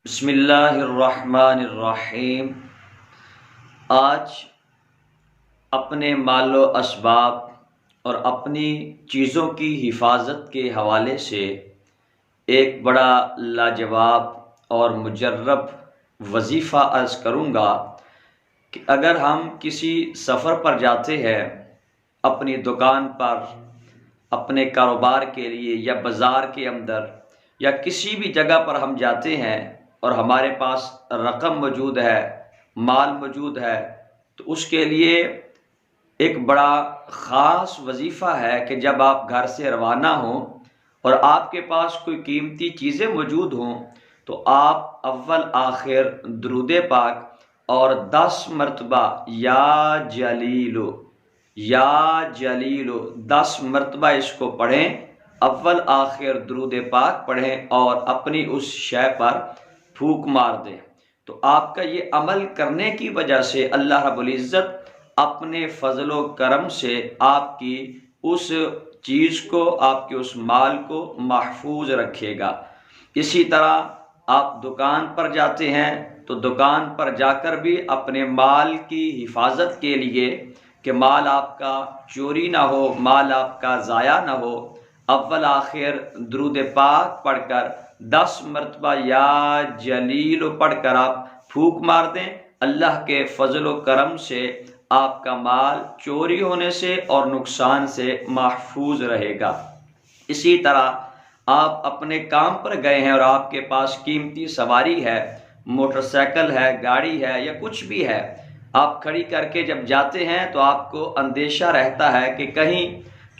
بسم اللہ الرحمن الرحیم۔ آج اپنے مال و اسباب اور اپنی چیزوں کی حفاظت کے حوالے سے ایک بڑا لاجواب اور مجرب وظیفہ عرض کروں گا کہ اگر ہم کسی سفر پر جاتے ہیں، اپنی دکان پر، اپنے کاروبار کے لیے یا بازار کے اندر یا کسی بھی جگہ پر ہم جاتے ہیں اور ہمارے پاس رقم موجود ہے، مال موجود ہے، تو اس کے لیے ایک بڑا خاص وظیفہ ہے کہ جب آپ گھر سے روانہ ہوں اور آپ کے پاس کوئی قیمتی چیزیں موجود ہوں تو آپ اول آخر درود پاک اور 10 مرتبہ یا جلیلو 10 مرتبہ اس کو پڑھیں، اول آخر درود پاک پڑھیں اور اپنی اس شے پر پھونک مار دیں۔ تو آپ کا یہ عمل کرنے کی وجہ سے اللہ رب العزت اپنے فضل و کرم سے آپ کی اس چیز کو، آپ کے اس مال کو محفوظ رکھے گا۔ اسی طرح آپ دکان پر جاتے ہیں تو دکان پر جا کر بھی اپنے مال کی حفاظت کے لیے کہ مال آپ کا چوری نہ ہو، مال آپ کا ضائع نہ ہو، اول آخر درود پاک پڑھ کر 10 مرتبہ یا جلیل پڑھ کر آپ پھونک مار دیں۔ اللہ کے فضل و کرم سے آپ کا مال چوری ہونے سے اور نقصان سے محفوظ رہے گا۔ اسی طرح آپ اپنے کام پر گئے ہیں اور آپ کے پاس قیمتی سواری ہے، موٹر سائیکل ہے، گاڑی ہے یا کچھ بھی ہے، آپ کھڑی کر کے جب جاتے ہیں تو آپ کو اندیشہ رہتا ہے کہ کہیں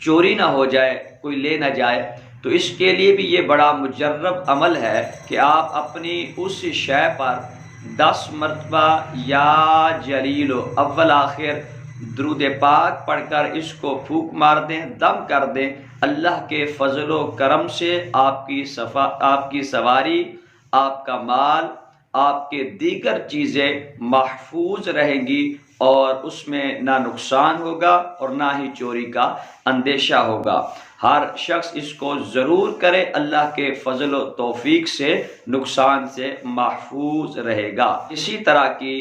چوری نہ ہو جائے، کوئی لے نہ جائے۔ تو اس کے لیے بھی یہ بڑا مجرب عمل ہے کہ آپ اپنی اس شے پر 10 مرتبہ یا جلیلو اول آخر درود پاک پڑھ کر اس کو پھونک مار دیں، دم کر دیں۔ اللہ کے فضل و کرم سے آپ کی سواری، آپ کا مال، آپ کے دیگر چیزیں محفوظ رہیں گی اور اس میں نہ نقصان ہوگا اور نہ ہی چوری کا اندیشہ ہوگا۔ ہر شخص اس کو ضرور کرے، اللہ کے فضل و توفیق سے نقصان سے محفوظ رہے گا۔ اسی طرح کی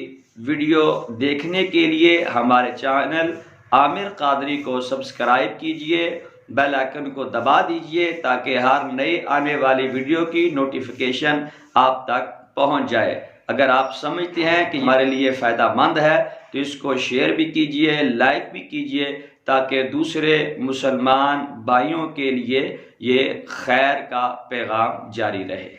ویڈیو دیکھنے کے لیے ہمارے چینل عامر قادری کو سبسکرائی کیجئے، بیل آئیکن کو دبا دیجئے تاکہ ہر نئے آنے والی ویڈیو کی نوٹیفیکیشن آپ تک پہنچ جائے۔ اگر آپ سمجھتے ہیں کہ ہمارے لیے فائدہ مند ہے تو اس کو شیئر بھی کیجئے، لائک بھی کیجئے تاکہ دوسرے مسلمان بھائیوں کے لیے یہ خیر کا پیغام جاری رہے۔